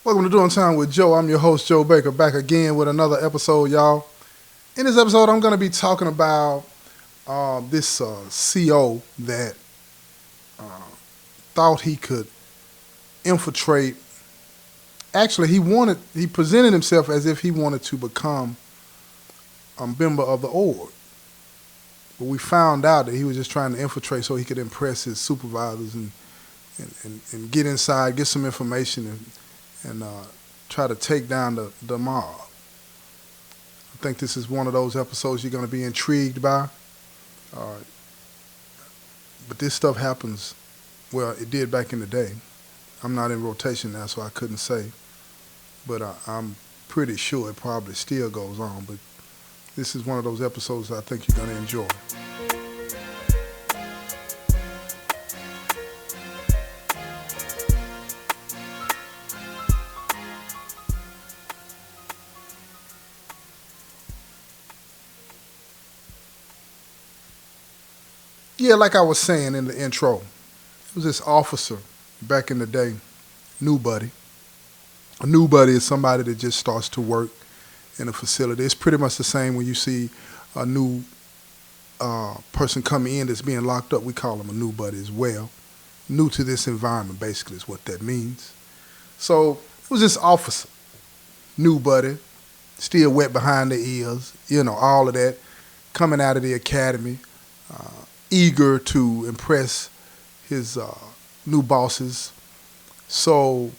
Welcome to Doing Time with Joe. I'm your host, Joe Baker, back again with another episode, y'all. In this episode, I'm going to be talking about this CO that uh, thought he could infiltrate. Actually, he presented himself as if he wanted to become a member of the org. But we found out that he was just trying to infiltrate so he could impress his supervisors and get inside, get some information, and try to take down the mob. I think this is one of those episodes you're going to be intrigued by. But this stuff happens, well, it did back in the day. I'm not in rotation now, so I couldn't say. But I'm pretty sure it probably still goes on. But this is one of those episodes I think you're going to enjoy. Yeah, like I was saying in the intro, it was this officer back in the day, new buddy. A new buddy is somebody that just starts to work in a facility. It's pretty much the same when you see a new person coming in that's being locked up. We call them a new buddy as well. New to this environment, basically, is what that means. So it was this officer, new buddy, still wet behind the ears, all of that, coming out of the academy, eager to impress his new bosses. So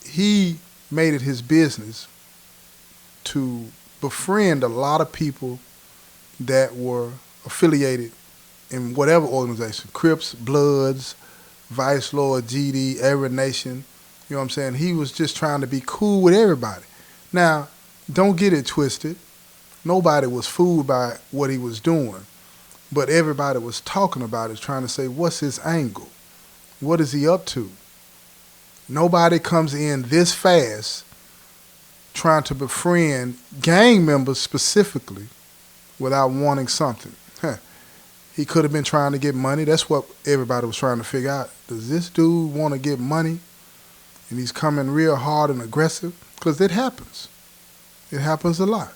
he made it his business to befriend a lot of people that were affiliated in whatever organization, Crips, Bloods, Vice Lord, GD, every nation. You know what I'm saying? He was just trying to be cool with everybody. Now, don't get it twisted. Nobody was fooled by what he was doing. But everybody was talking about it, trying to say, what's his angle? What is he up to? Nobody comes in this fast trying to befriend gang members specifically without wanting something. He could have been trying to get money. That's what everybody was trying to figure out. Does this dude want to get money? And he's coming real hard and aggressive? Because it happens. It happens a lot.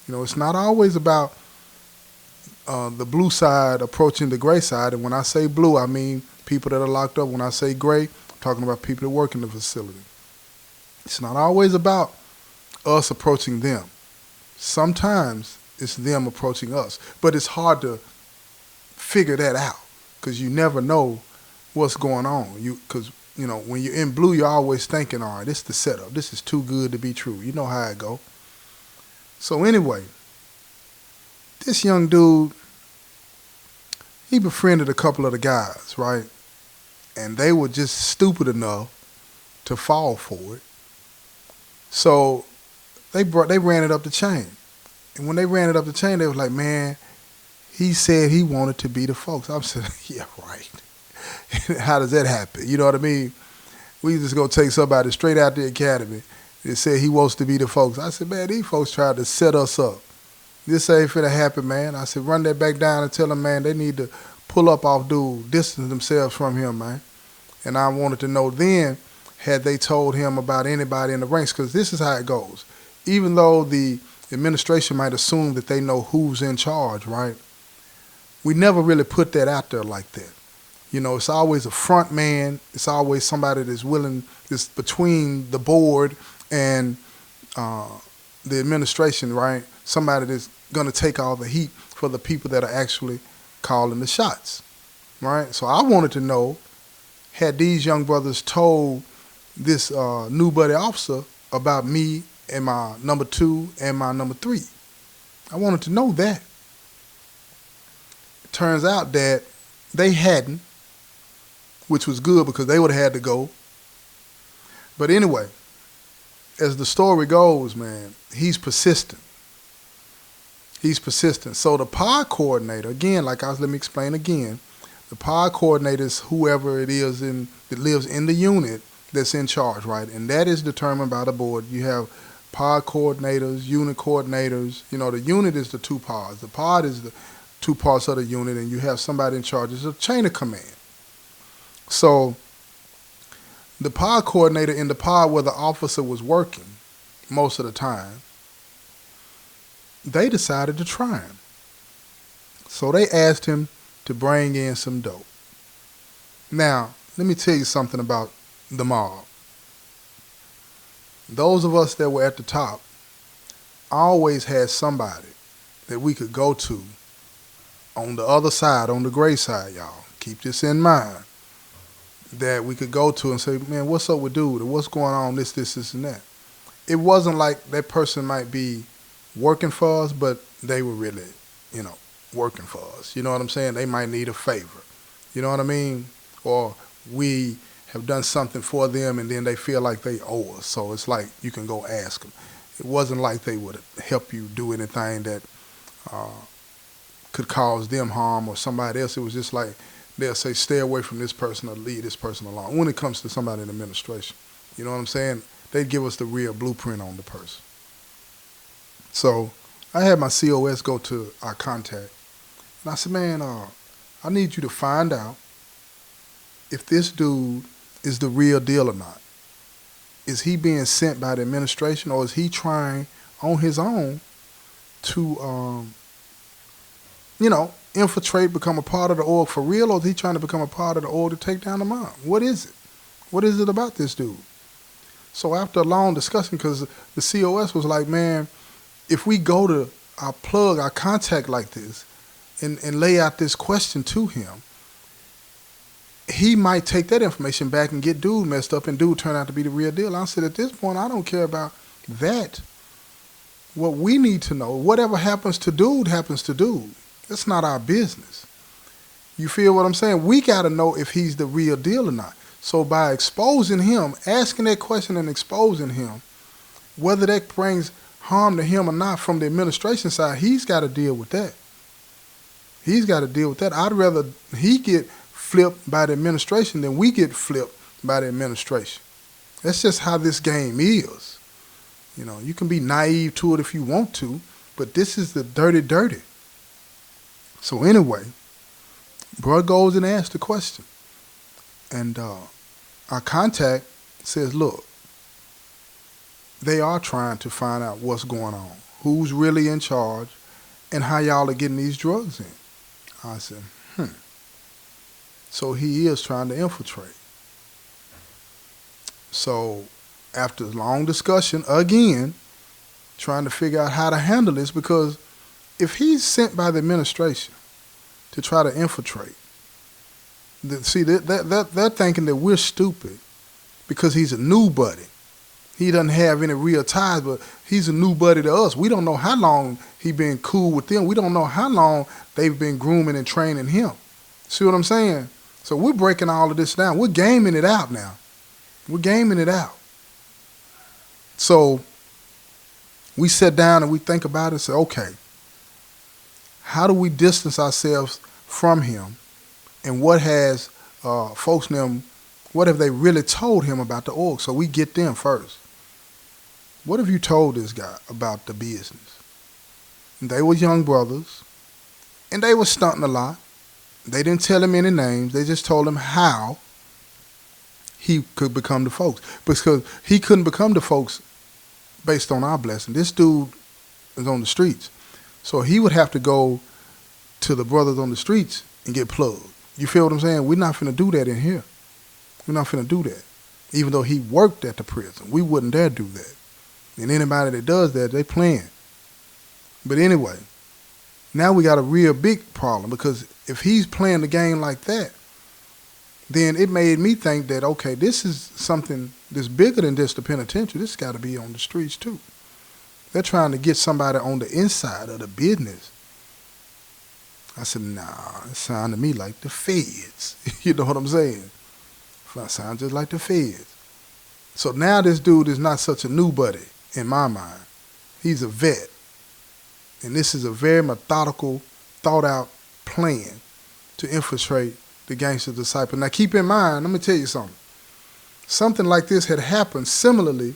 It's not always about the blue side approaching the gray side. And when I say blue, I mean people that are locked up. When I say gray, I'm talking about people that work in the facility. It's not always about us approaching them. Sometimes it's them approaching us. But it's hard to figure that out because you never know what's going on. Because when you're in blue, you're always thinking, all right, this is the setup. This is too good to be true. You know how it go. So anyway, this young dude, he befriended a couple of the guys, right? And they were just stupid enough to fall for it. So they ran it up the chain. And when they ran it up the chain, they was like, man, he said he wanted to be the folks. I'm saying, yeah, right. How does that happen? You know what I mean? We just go take somebody straight out the academy that said he wants to be the folks. I said, man, these folks tried to set us up. This ain't finna happen, man. I said, run that back down and tell them, man, they need to pull up off dude, distance themselves from him, man. And I wanted to know then, had they told him about anybody in the ranks, because this is how it goes. Even though the administration might assume that they know who's in charge, right? We never really put that out there like that. It's always a front man. It's always somebody that's willing, that's between the board and the administration, right? Somebody that's going to take all the heat for the people that are actually calling the shots, right? So I wanted to know, had these young brothers told this new buddy officer about me and my number 2 and my number 3? I wanted to know that. It turns out that they hadn't, which was good because they would have had to go. But anyway, as the story goes, man, he's persistent. He's persistent. So the pod coordinator, again, let me explain again. The pod coordinator is whoever it is that lives in the unit that's in charge, right? And that is determined by the board. You have pod coordinators, unit coordinators. The unit is the 2 pods. The pod is the 2 parts of the unit, and you have somebody in charge. It's a chain of command. So The pod coordinator in the pod where the officer was working most of the time, they decided to try him. So they asked him to bring in some dope. Now, let me tell you something about the mob. Those of us that were at the top always had somebody that we could go to on the other side, on the gray side, y'all. Keep this in mind. That we could go to and say, man, what's up with dude? Or what's going on, this, and that. It wasn't like that person might be working for us, but they were really, working for us. You know what I'm saying? They might need a favor. You know what I mean? Or we have done something for them and then they feel like they owe us. So it's like you can go ask them. It wasn't like they would help you do anything that could cause them harm or somebody else. It was just like they'll say, stay away from this person or leave this person alone. When it comes to somebody in administration, you know what I'm saying? They'd give us the real blueprint on the person. So I had my COS go to our contact. And I said, man, I need you to find out if this dude is the real deal or not. Is he being sent by the administration or is he trying on his own to, infiltrate, become a part of the org for real, or is he trying to become a part of the org to take down the mob? What is it? What is it about this dude? So after a long discussion, because the COS was like, man, if we go to our contact like this and lay out this question to him, he might take that information back and get dude messed up and dude turn out to be the real deal. I said, at this point, I don't care about that. What we need to know, whatever happens to dude happens to dude. That's not our business. You feel what I'm saying? We got to know if he's the real deal or not. So by exposing him, asking that question and exposing him, whether that brings harm to him or not from the administration side, he's got to deal with that. He's got to deal with that. I'd rather he get flipped by the administration than we get flipped by the administration. That's just how this game is. You can be naive to it if you want to, but this is the dirty. So anyway, bro goes and asks the question. And our contact says, look, they are trying to find out what's going on, who's really in charge, and how y'all are getting these drugs in. I said, So he is trying to infiltrate. So after a long discussion, again, trying to figure out how to handle this, because if he's sent by the administration to try to infiltrate, they're thinking that we're stupid because he's a new buddy. He doesn't have any real ties, but he's a new buddy to us. We don't know how long he been cool with them. We don't know how long they've been grooming and training him. See what I'm saying? So we're breaking all of this down. We're gaming it out now. We're gaming it out. So we sit down and we think about it and say, okay, how do we distance ourselves from him? And what has folks them, what have they really told him about the org? So we get them first. What have you told this guy about the business? And they were young brothers, and they were stunting a lot. They didn't tell him any names. They just told him how he could become the folks. Because he couldn't become the folks based on our blessing. This dude is on the streets. So he would have to go to the brothers on the streets and get plugged. You feel what I'm saying? We're not finna do that in here. We're not finna do that. Even though he worked at the prison, we wouldn't dare do that. And anybody that does that, they playing. But anyway, now we got a real big problem, because if he's playing the game like that, then it made me think that, okay, this is something that's bigger than just the penitentiary. This got to be on the streets too. They're trying to get somebody on the inside of the business. I said, nah, it sounded to me like the feds. You know what I'm saying? It sounds just like the feds. So now this dude is not such a new buddy in my mind. He's a vet. And this is a very methodical, thought-out plan to infiltrate the gangster disciple. Now keep in mind, let me tell you something. Something like this had happened similarly.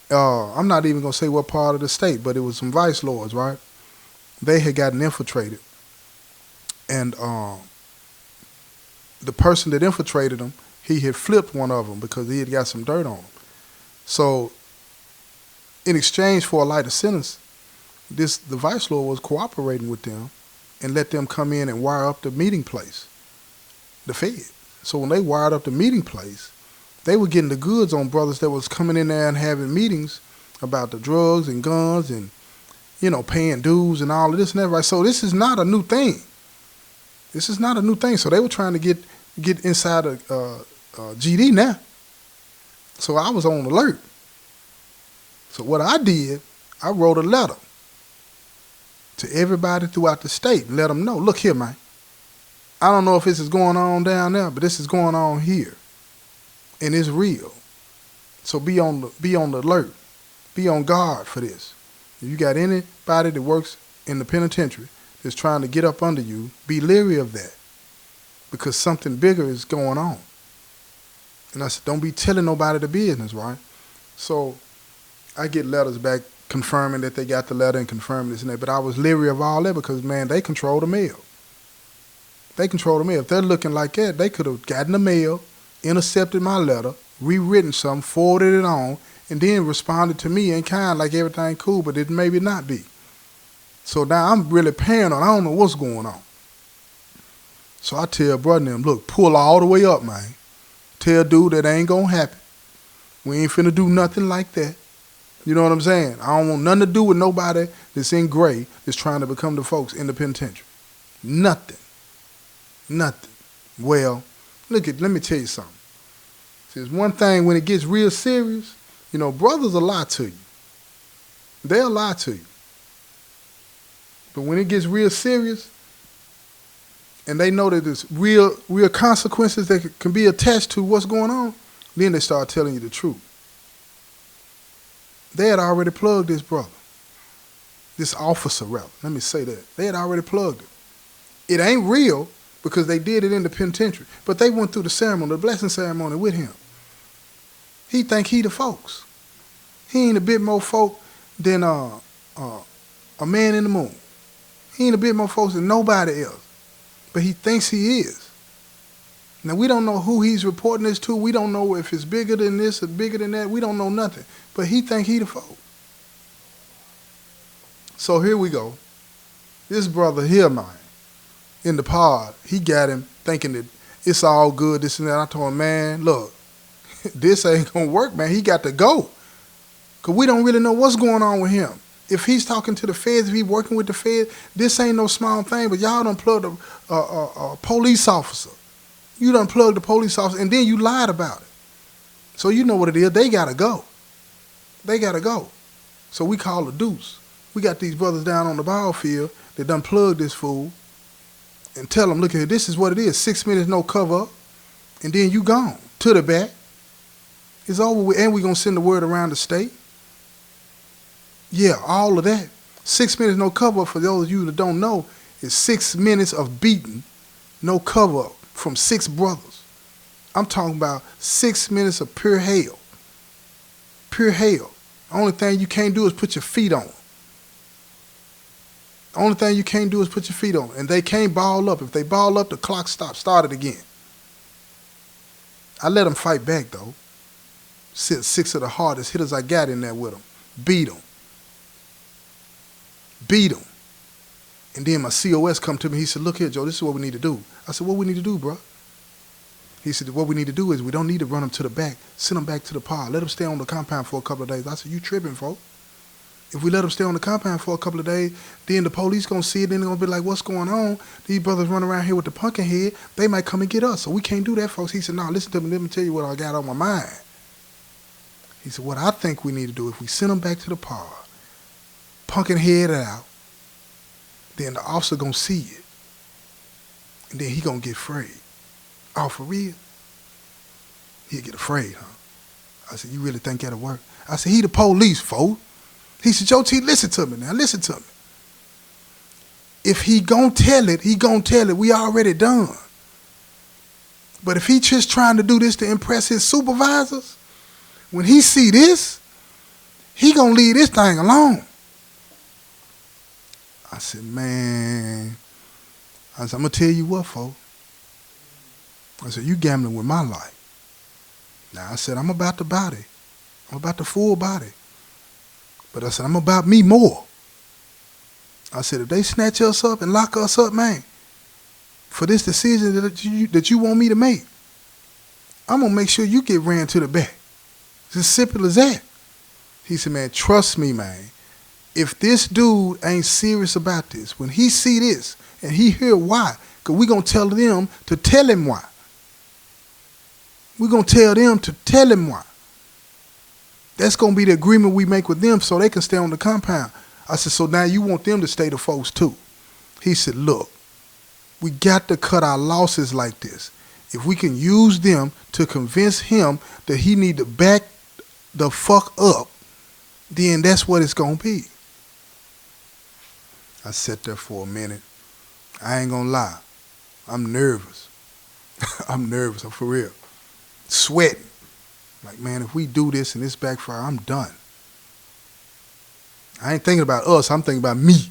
I'm not even going to say what part of the state, but it was some vice lords, right? They had gotten infiltrated. And the person that infiltrated them he had flipped one of them because he had got some dirt on him. So in exchange for a lighter sentence, the vice lord was cooperating with them and let them come in and wire up the meeting place, the Fed. So when they wired up the meeting place, they were getting the goods on brothers that was coming in there and having meetings about the drugs and guns and, paying dues and all of this and that, right? So this is not a new thing. This is not a new thing. So they were trying to get inside of GD now. So I was on alert. So what I did, I wrote a letter to everybody throughout the state and let them know, look here, man. I don't know if this is going on down there, but this is going on here. And it's real. So be on the alert. Be on guard for this. If you got anybody that works in the penitentiary that's trying to get up under you, be leery of that. Because something bigger is going on. And I said, don't be telling nobody the business, right? So I get letters back confirming that they got the letter and confirming this and that. But I was leery of all that because, man, they control the mail. They control the mail. If they're looking like that, they could have gotten the mail, intercepted my letter, rewritten something, forwarded it on, and then responded to me in kind like everything cool, but it maybe not be. So now I'm really paranoid. I don't know what's going on. So I tell brother them, look, pull all the way up, man. Tell dude that ain't gonna happen. We ain't finna do nothing like that. You know what I'm saying? I don't want nothing to do with nobody that's in gray that's trying to become the folks in the penitentiary. Nothing. Nothing. Well, let me tell you something. There's one thing when it gets real serious, brothers will lie to you. They'll lie to you. But when it gets real serious, and they know that there's real consequences that can be attached to what's going on, then they start telling you the truth. They had already plugged this brother. This officer, rather. Let me say that. They had already plugged it. It ain't real because they did it in the penitentiary. But they went through the ceremony, the blessing ceremony with him. He think he the folks. He ain't a bit more folk than a man in the moon. He ain't a bit more folks than nobody else. But he thinks he is. Now, we don't know who he's reporting this to. We don't know if it's bigger than this or bigger than that. We don't know nothing. But he think he the folk. So here we go. This brother here, man, in the pod, he got him thinking that it's all good, this and that. I told him, man, look, this ain't going to work, man. He got to go. Because we don't really know what's going on with him. If he's talking to the feds, if he's working with the feds, this ain't no small thing, but y'all done plugged a police officer. You done plugged the police officer, and then you lied about it. So you know what it is. They got to go. They got to go. So we call the deuce. We got these brothers down on the ball field that done plugged this fool and tell them, look here, this is what it is. 6 minutes, no cover up, and then you gone to the back. It's over with, and we going to send the word around the state. Yeah, all of that. 6 minutes, no cover up, for those of you that don't know, is 6 minutes of beating, no cover up from 6 brothers. I'm talking about 6 minutes of pure hell. Pure hell. The only thing you can't do is put your feet on them. The only thing you can't do is put your feet on them. And they can't ball up. If they ball up, the clock stops. Start it again. I let them fight back, though. 6 of the hardest hitters I got in there with them. Beat them. Beat them. And then my COS come to me. He said, look here, Joe, this is what we need to do. I said, what we need to do, bro? He said, what we need to do is we don't need to run them to the back. Send them back to the pod. Let them stay on the compound for a couple of days. I said, you tripping, folks. If we let them stay on the compound for a couple of days, then the police going to see it. Then they're going to be like, what's going on? These brothers running around here with the pumpkin head. They might come and get us. So we can't do that, folks. He said, no, listen to me. Let me tell you what I got on my mind. He said, what I think we need to do, if we send them back to the pod, pumpkin head out, then the officer going to see it. And then he going to get afraid. Oh, for real? He'll get afraid, huh? I said, you really think that'll work? I said, he the police, folks. He said, Joe T, listen to me now. Listen to me. If he gonna tell it, he gonna tell it. We already done. But if he just trying to do this to impress his supervisors, when he see this, he gonna leave this thing alone. I said, man. I said, I'm gonna tell you what, folks. I said, you gambling with my life. Now I said, I'm about the body. I'm about the full body. But I said, I'm about me more. I said, if they snatch us up and lock us up, man, for this decision that you want me to make, I'm going to make sure you get ran to the back. It's as simple as that. He said, man, trust me, man. If this dude ain't serious about this, when he see this and he hear why, because we going to tell them to tell him why. We're going to tell them to tell him why. That's going to be the agreement we make with them so they can stay on the compound. I said, so now you want them to stay the folks too. He said, look, we got to cut our losses like this. If we can use them to convince him that he need to back the fuck up, then that's what it's going to be. I sat there for a minute. I ain't going to lie. I'm nervous. I'm nervous. I'm for real. Sweating. Like, man, if we do this and this backfire, I'm done. I ain't thinking about us. I'm thinking about me.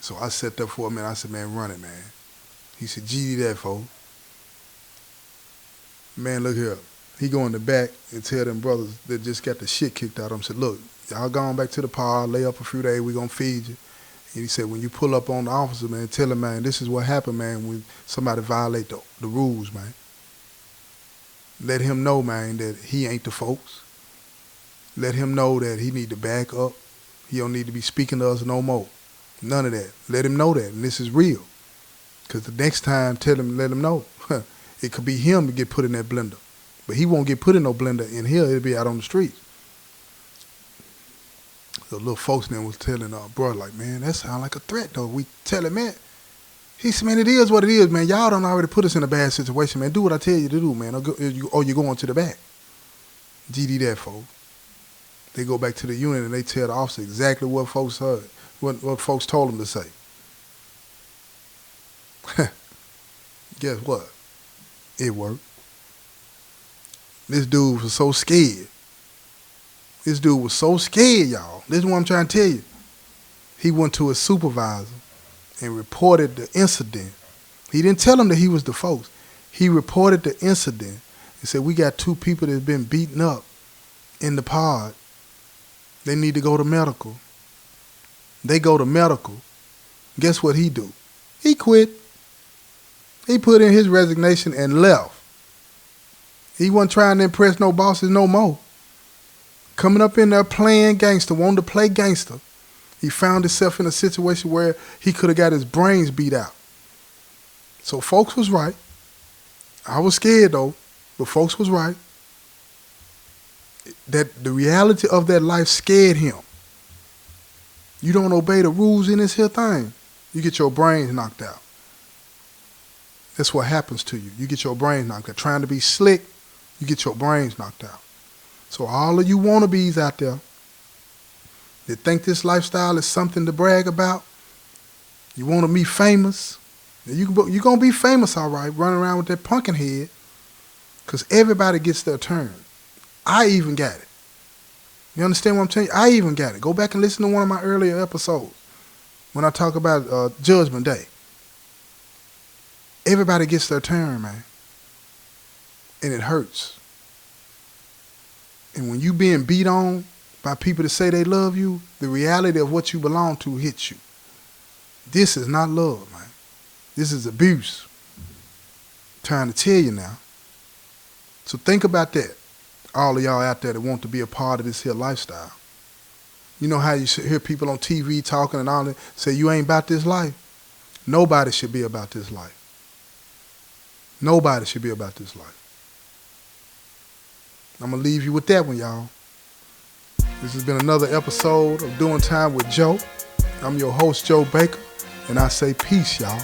So I sat there for a minute. I said, man, run it, man. He said, GD that, folks. Man, look here. He go in the back and tell them brothers that just got the shit kicked out of them, said, look, y'all gone back to the pod, lay up a few days, we going to feed you. And he said, when you pull up on the officer, man, tell him, man, this is what happened, man, when somebody violate the rules, man. Let him know, man, that he ain't the folks. Let him know that he need to back up. He don't need to be speaking to us no more. None of that. Let him know that, and this is real. Because the next time, tell him, let him know. It could be him to get put in that blender. But he won't get put in no blender in here. It'll be out on the streets. The little folks then was telling our brother, like, man, that sound like a threat, though. We tell him, man. He said, man, it is what it is, man. Y'all done already put us in a bad situation, man. Do what I tell you to do, man. Or you're going to the back. GD that, folks. They go back to the unit and they tell the officer exactly what folks heard, what folks told them to say. Guess what? It worked. This dude was so scared. This dude was so scared, y'all. This is what I'm trying to tell you. He went to his supervisor and reported the incident. He didn't tell him that he was the folks. He reported the incident and said, we got 2 people that's been beaten up in the pod. They need to go to medical. They go to medical. Guess what he do? He quit. He put in his resignation and left. He wasn't trying to impress no bosses no more. Coming up in there playing gangster, wanting to play gangster. He found himself in a situation where he could have got his brains beat out. So folks was right. I was scared though, but folks was right. That the reality of that life scared him. You don't obey the rules in this here thing, you get your brains knocked out. That's what happens to you. You get your brains knocked out. Trying to be slick, you get your brains knocked out. So all of you wannabes out there that think this lifestyle is something to brag about, you want to be famous, you're going to be famous, all right, running around with that pumpkin head, because everybody gets their turn. I even got it. You understand what I'm telling you? I even got it. Go back and listen to one of my earlier episodes when I talk about Judgment Day. Everybody gets their turn, man. And it hurts. And when you being beat on by people that say they love you, the reality of what you belong to hits you. This is not love, man. This is abuse. I'm trying to tell you now. So think about that. All of y'all out there that want to be a part of this here lifestyle. You know how you hear people on TV talking and all that, say you ain't about this life? Nobody should be about this life. Nobody should be about this life. I'm going to leave you with that one, y'all. This has been another episode of Doing Time with Joe. I'm your host, Joe Baker, and I say peace, y'all.